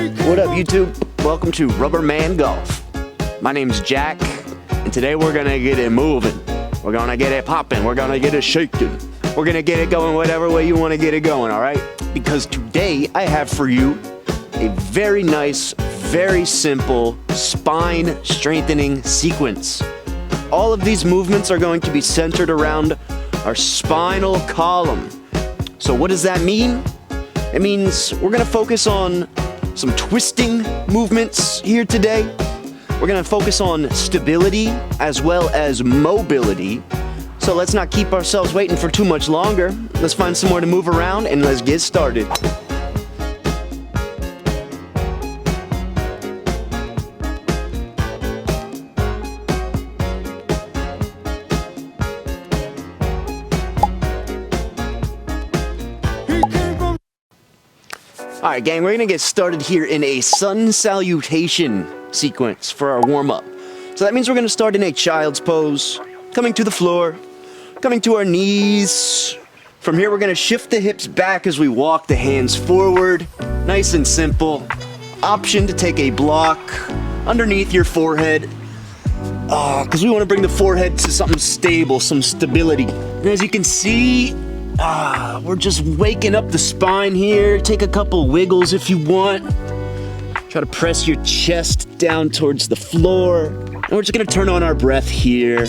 What up, YouTube? Welcome to Rubberman Golf. My name's Jack, and today we're gonna get it moving. We're gonna get it popping. We're gonna get it shaking. We're gonna get it going whatever way you wanna get it going, all right? Because today I have for you a very nice, very simple spine strengthening sequence. All of these movements are going to be centered around our spinal column. So what does that mean? It means we're gonna focus on some twisting movements here today. We're gonna focus on stability as well as mobility. So let's not keep ourselves waiting for too much longer. Let's find somewhere to move around and let's get started. All right, gang, we're gonna get started here in a sun salutation sequence for our warm-up. So that means we're gonna start in a child's pose, coming to the floor, coming to our knees. From here, we're gonna shift the hips back as we walk the hands forward. Nice and simple. Option to take a block underneath your forehead, because we wanna bring the forehead to something stable, some stability. And as you can see, we're just waking up the spine here. Take a couple wiggles if you want. Try to press your chest down towards the floor. And we're just gonna turn on our breath here.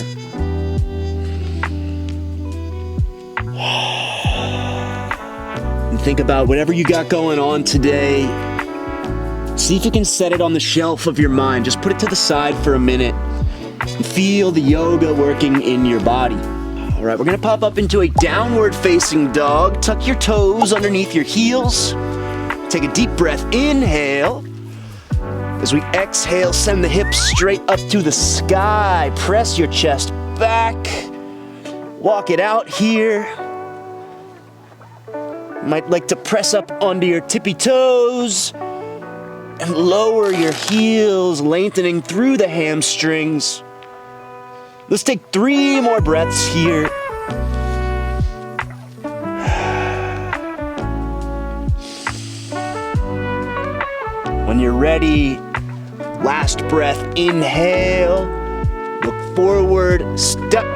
And think about whatever you got going on today. See if you can set it on the shelf of your mind. Just put it to the side for a minute. And feel the yoga working in your body. All right, we're gonna pop up into a downward facing dog. Tuck your toes underneath your heels. Take a deep breath, inhale. As we exhale, send the hips straight up to the sky. Press your chest back. Walk it out here. Might like to press up onto your tippy toes and lower your heels, lengthening through the hamstrings. Let's take 3 more breaths here. When you're ready, last breath, inhale, look forward, step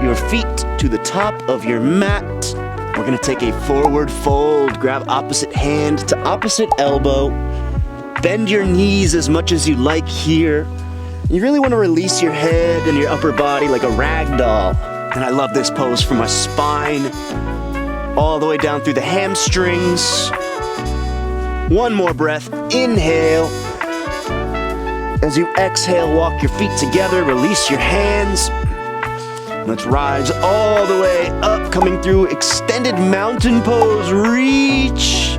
your feet to the top of your mat. We're gonna take a forward fold, grab opposite hand to opposite elbow, bend your knees as much as you like here. You really want to release your head and your upper body like a rag doll. And I love this pose from my spine all the way down through the hamstrings. 1 more breath, inhale. As you exhale, walk your feet together, release your hands. Let's rise all the way up, coming through extended mountain pose. Reach,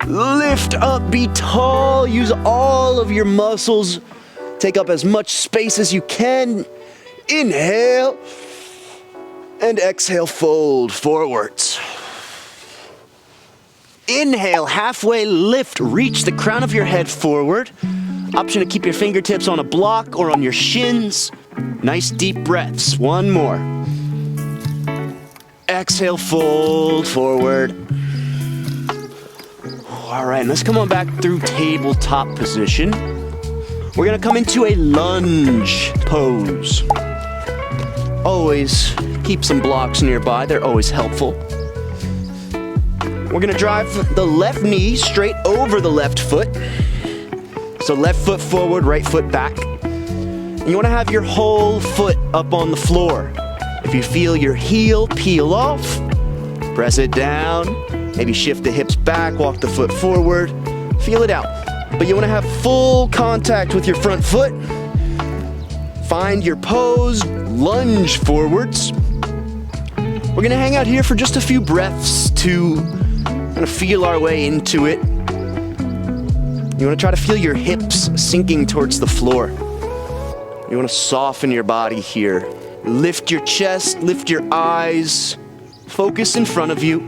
lift up, be tall, use all of your muscles. Take up as much space as you can. Inhale and exhale, fold forwards. Inhale, halfway lift, reach the crown of your head forward. Option to keep your fingertips on a block or on your shins. Nice deep breaths. 1 more. Exhale, fold forward. All right, let's come on back through tabletop position. We're gonna come into a lunge pose. Always keep some blocks nearby, they're always helpful. We're gonna drive the left knee straight over the left foot. So left foot forward, right foot back. And you wanna have your whole foot up on the floor. If you feel your heel peel off, press it down. Maybe shift the hips back, walk the foot forward, feel it out. But you want to have full contact with your front foot. Find your pose, lunge forwards. We're going to hang out here for just a few breaths to kind of feel our way into it. You want to try to feel your hips sinking towards the floor. You want to soften your body here. Lift your chest, lift your eyes, focus in front of you.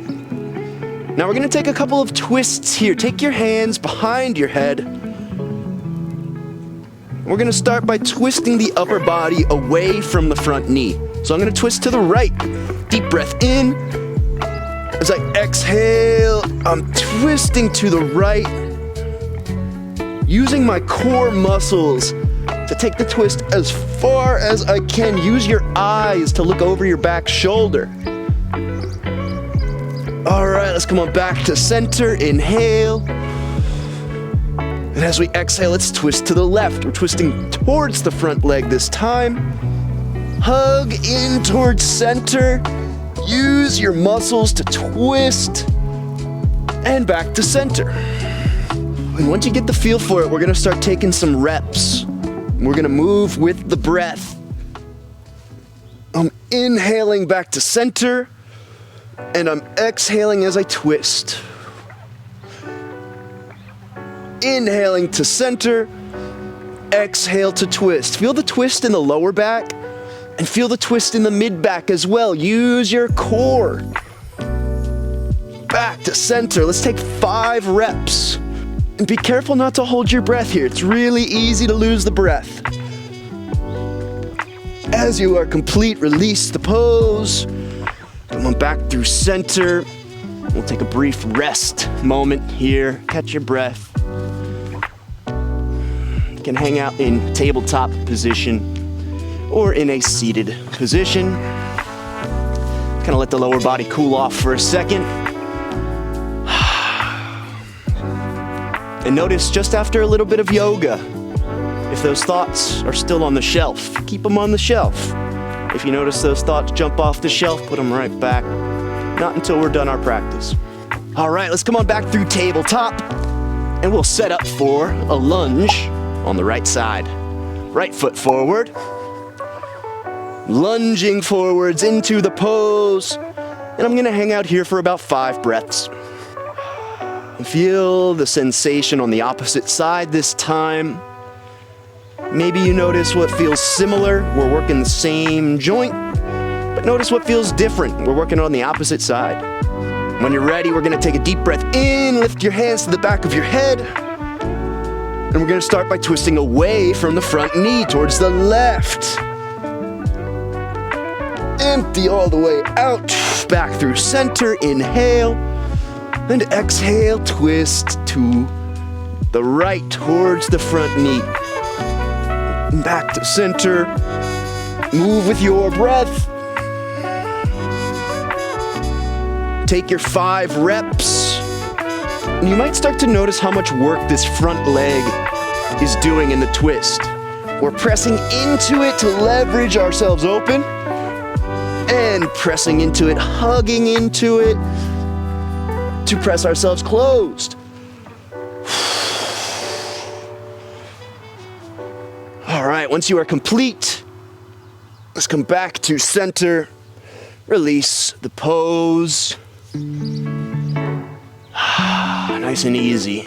Now we're gonna take a couple of twists here. Take your hands behind your head. We're gonna start by twisting the upper body away from the front knee. So I'm gonna twist to the right. Deep breath in. As I exhale, I'm twisting to the right. using my core muscles to take the twist as far as I can. Use your eyes to look over your back shoulder. All right, let's come on back to center. Inhale. And as we exhale, let's twist to the left. We're twisting towards the front leg this time. Hug in towards center. Use your muscles to twist. And back to center. And once you get the feel for it, we're gonna start taking some reps. We're gonna move with the breath. I'm inhaling back to center, and I'm exhaling as I twist. Inhaling to center, exhale to twist. Feel the twist in the lower back, and feel the twist in the mid back as well. Use your core. Back to center. Let's take 5 reps. And be careful not to hold your breath here. It's really easy to lose the breath. As you are complete, release the pose. Come on back through center. We'll take a brief rest moment here. Catch your breath. You can hang out in tabletop position or in a seated position. Kind of let the lower body cool off for a second. And notice just after a little bit of yoga, if those thoughts are still on the shelf, keep them on the shelf. If you notice those thoughts jump off the shelf, put them right back. Not until we're done our practice. All right, let's come on back through tabletop, and we'll set up for a lunge on the right side. Right foot forward. Lunging forwards into the pose. And I'm gonna hang out here for about 5 breaths. Feel the sensation on the opposite side this time. Maybe you notice what feels similar. We're working the same joint, but notice what feels different. We're working on the opposite side. When you're ready, we're gonna take a deep breath in, lift your hands to the back of your head, and we're gonna start by twisting away from the front knee towards the left. Empty all the way out, back through center, inhale. And exhale, twist to the right towards the front knee. Back to center. Move with your breath. Take your 5 reps. And you might start to notice how much work this front leg is doing in the twist. We're pressing into it to leverage ourselves open. And pressing into it, hugging into it, to press ourselves closed. All right, once you are complete, let's come back to center. Release the pose. Nice and easy.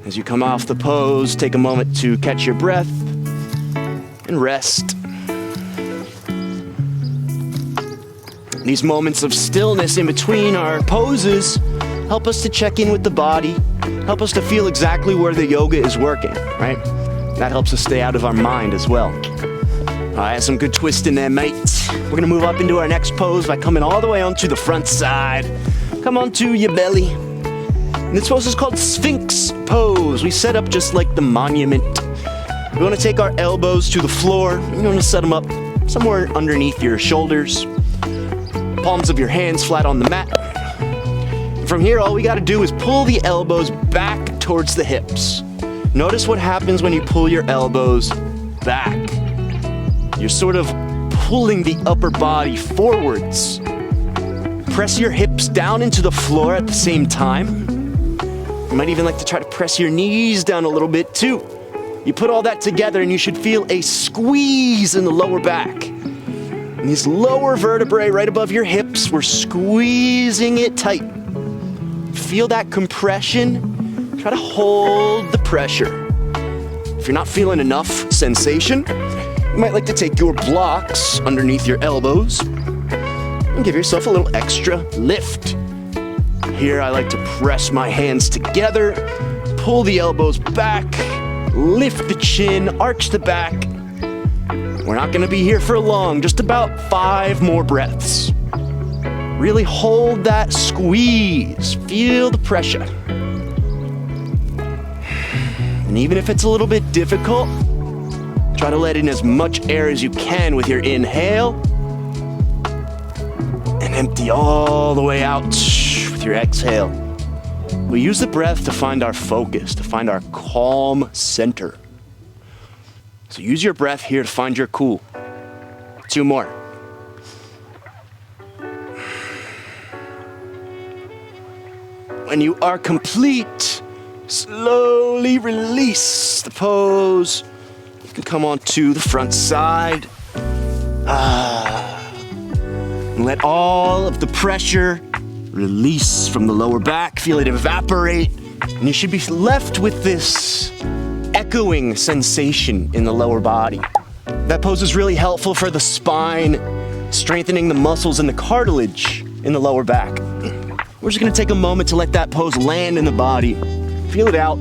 As you come off the pose, take a moment to catch your breath and rest. These moments of stillness in between our poses help us to check in with the body, help us to feel exactly where the yoga is working, right? That helps us stay out of our mind as well. All right, some good twist in there, mate. We're gonna move up into our next pose by coming all the way onto the front side. Come onto your belly. And this pose is called Sphinx pose. We set up just like the monument. We wanna take our elbows to the floor. We wanna set them up somewhere underneath your shoulders. Palms of your hands flat on the mat. From here, all we gotta do is pull the elbows back towards the hips. Notice what happens when you pull your elbows back. You're sort of pulling the upper body forwards. Press your hips down into the floor at the same time. You might even like to try to press your knees down a little bit too. You put all that together and you should feel a squeeze in the lower back. And these lower vertebrae right above your hips, we're squeezing it tight. Feel that compression. Try to hold the pressure. If you're not feeling enough sensation, you might like to take your blocks underneath your elbows and give yourself a little extra lift. Here, I like to press my hands together, pull the elbows back, lift the chin, arch the back. We're not gonna be here for long, just about 5 more breaths. Really hold that squeeze, feel the pressure. And even if it's a little bit difficult, try to let in as much air as you can with your inhale. And empty all the way out with your exhale. We use the breath to find our focus, to find our calm center. So use your breath here to find your cool. 2 more. When you are complete, slowly release the pose. You can come onto the front side. And let all of the pressure release from the lower back. Feel it evaporate. And you should be left with this echoing sensation in the lower body. That pose is really helpful for the spine, strengthening the muscles and the cartilage in the lower back. We're just gonna take a moment to let that pose land in the body. Feel it out.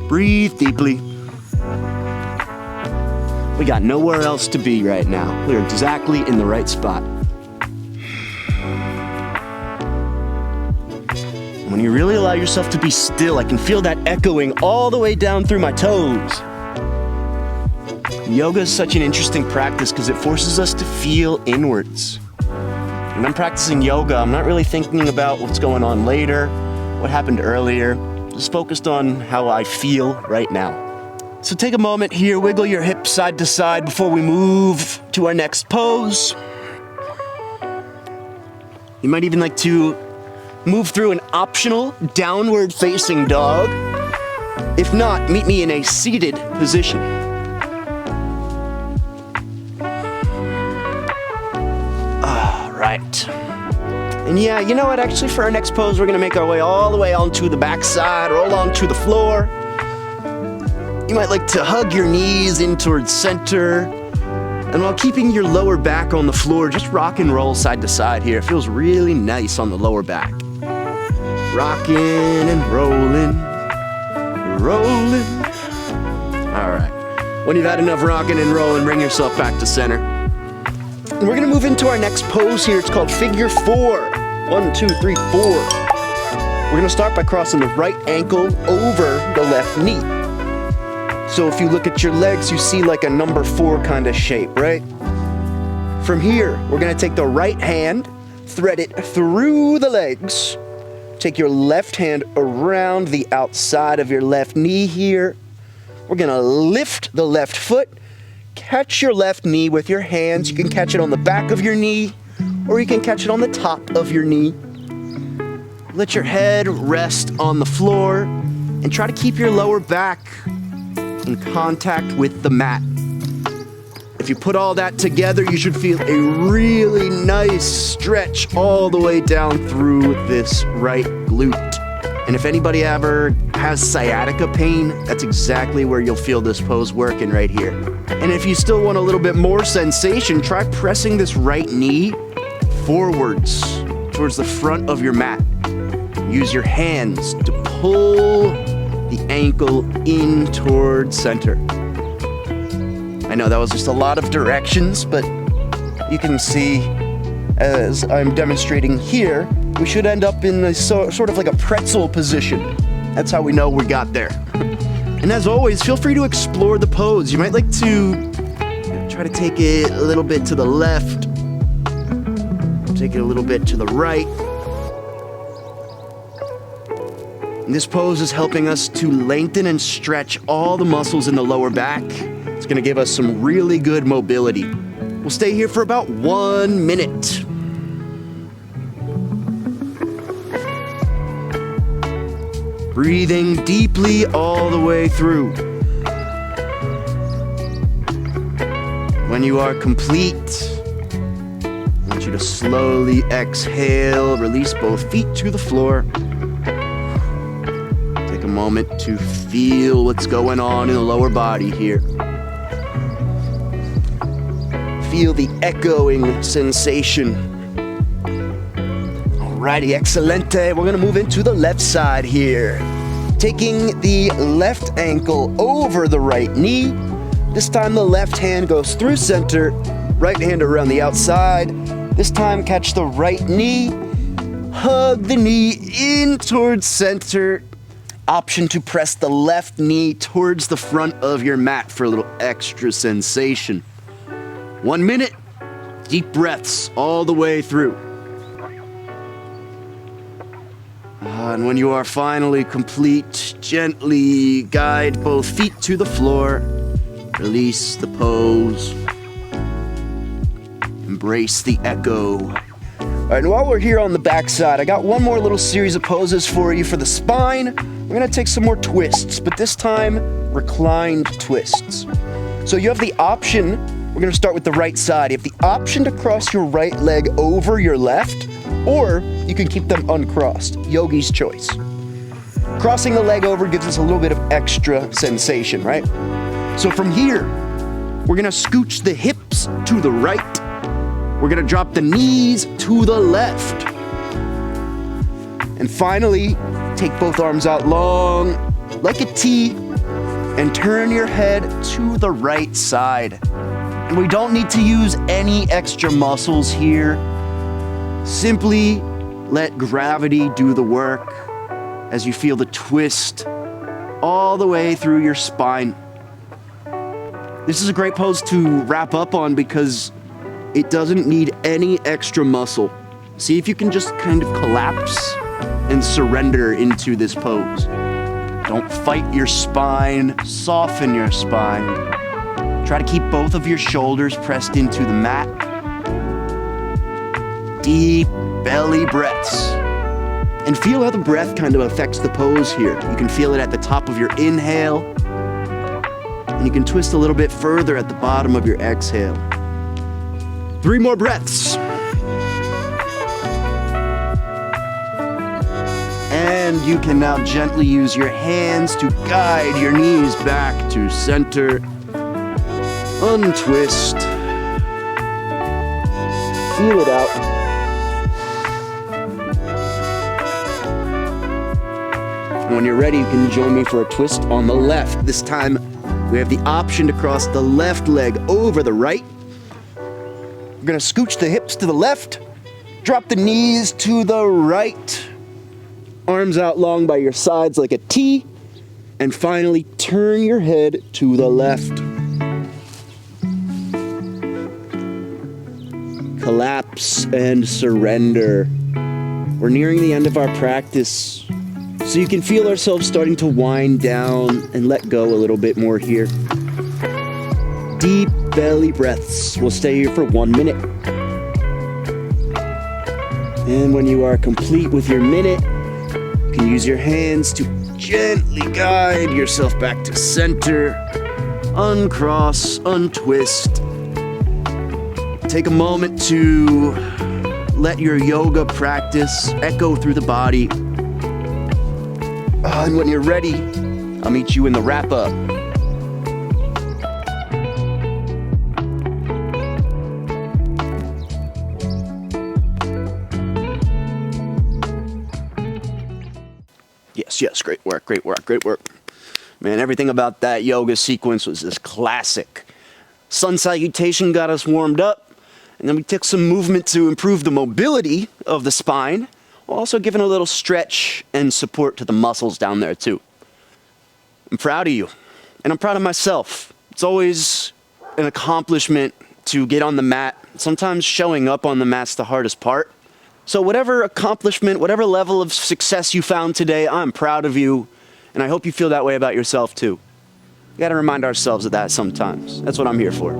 Breathe deeply. We got nowhere else to be right now. We're exactly in the right spot. When you really allow yourself to be still, I can feel that echoing all the way down through my toes. Yoga is such an interesting practice because it forces us to feel inwards. When I'm practicing yoga, I'm not really thinking about what's going on later, what happened earlier, just focused on how I feel right now. So take a moment here, wiggle your hips side to side before we move to our next pose. You might even like to move through an optional downward facing dog. If not, meet me in a seated position. Right. And yeah, you know what? Actually, for our next pose, we're gonna make our way all the way onto the backside, roll onto the floor. You might like to hug your knees in towards center. And while keeping your lower back on the floor, just rock and roll side to side here. It feels really nice on the lower back. Rocking and rolling, rolling. All right. When you've had enough rocking and rolling, bring yourself back to center. And we're gonna move into our next pose here. It's called figure 4. 1, 2, 3, 4. We're gonna start by crossing the right ankle over the left knee. So if you look at your legs, you see like a number 4 kind of shape, right? From here, we're gonna take the right hand, thread it through the legs. Take your left hand around the outside of your left knee here. We're gonna lift the left foot. Catch your left knee with your hands. You can catch it on the back of your knee, or you can catch it on the top of your knee. Let your head rest on the floor and try to keep your lower back in contact with the mat. If you put all that together, you should feel a really nice stretch all the way down through this right glute. And if anybody ever has sciatica pain, that's exactly where you'll feel this pose working right here. And if you still want a little bit more sensation, try pressing this right knee forwards towards the front of your mat. Use your hands to pull the ankle in towards center. I know that was just a lot of directions, but you can see as I'm demonstrating here, we should end up in a sort of like a pretzel position. That's how we know we got there. And as always, feel free to explore the pose. You might like to try to take it a little bit to the left, take it a little bit to the right. And this pose is helping us to lengthen and stretch all the muscles in the lower back. It's gonna give us some really good mobility. We'll stay here for about 1 minute. Breathing deeply all the way through. When you are complete, I want you to slowly exhale, release both feet to the floor. Take a moment to feel what's going on in the lower body here. Feel the echoing sensation. Alrighty, excelente. We're gonna move into the left side here. Taking the left ankle over the right knee. This time the left hand goes through center, right hand around the outside. This time catch the right knee, hug the knee in towards center, option to press the left knee towards the front of your mat for a little extra sensation. 1 minute, deep breaths all the way through. And when you are finally complete, gently guide both feet to the floor. Release the pose. Embrace the echo. All right, and while we're here on the backside, I got one more little series of poses for you for the spine. We're gonna take some more twists, but this time, reclined twists. So you have the option, we're gonna start with the right side. You have the option to cross your right leg over your left, or you can keep them uncrossed. Yogi's choice. Crossing the leg over gives us a little bit of extra sensation, right? So from here, we're gonna scooch the hips to the right. We're gonna drop the knees to the left. And finally, take both arms out long, like a T, and turn your head to the right side. And we don't need to use any extra muscles here. Simply let gravity do the work as you feel the twist all the way through your spine. This is a great pose to wrap up on because it doesn't need any extra muscle. See if you can just kind of collapse and surrender into this pose. Don't fight your spine, soften your spine. Try to keep both of your shoulders pressed into the mat. Deep belly breaths. And feel how the breath kind of affects the pose here. You can feel it at the top of your inhale, and you can twist a little bit further at the bottom of your exhale. 3 more breaths. And you can now gently use your hands to guide your knees back to center. Untwist. Feel it out. And when you're ready, you can join me for a twist on the left. This time, we have the option to cross the left leg over the right. We're gonna scooch the hips to the left, drop the knees to the right, arms out long by your sides like a T, and finally turn your head to the left. Collapse and surrender. We're nearing the end of our practice, so you can feel ourselves starting to wind down and let go a little bit more here. Deep belly breaths. We'll stay here for 1 minute. And when you are complete with your minute, you can use your hands to gently guide yourself back to center. Uncross, untwist. Take a moment to let your yoga practice echo through the body. And when you're ready, I'll meet you in the wrap-up. Yes, great work. Man, everything about that yoga sequence was just classic. Sun salutation got us warmed up, and then we took some movement to improve the mobility of the spine, while also giving a little stretch and support to the muscles down there too. I'm proud of you, and I'm proud of myself. It's always an accomplishment to get on the mat. Sometimes showing up on the mat's the hardest part. So whatever accomplishment, whatever level of success you found today, I'm proud of you, and I hope you feel that way about yourself too. We gotta remind ourselves of that sometimes. That's what I'm here for.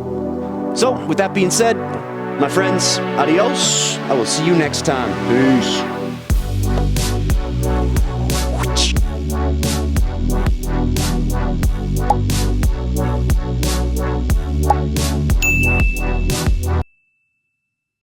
So, with that being said, my friends, adios. I will see you next time. Peace.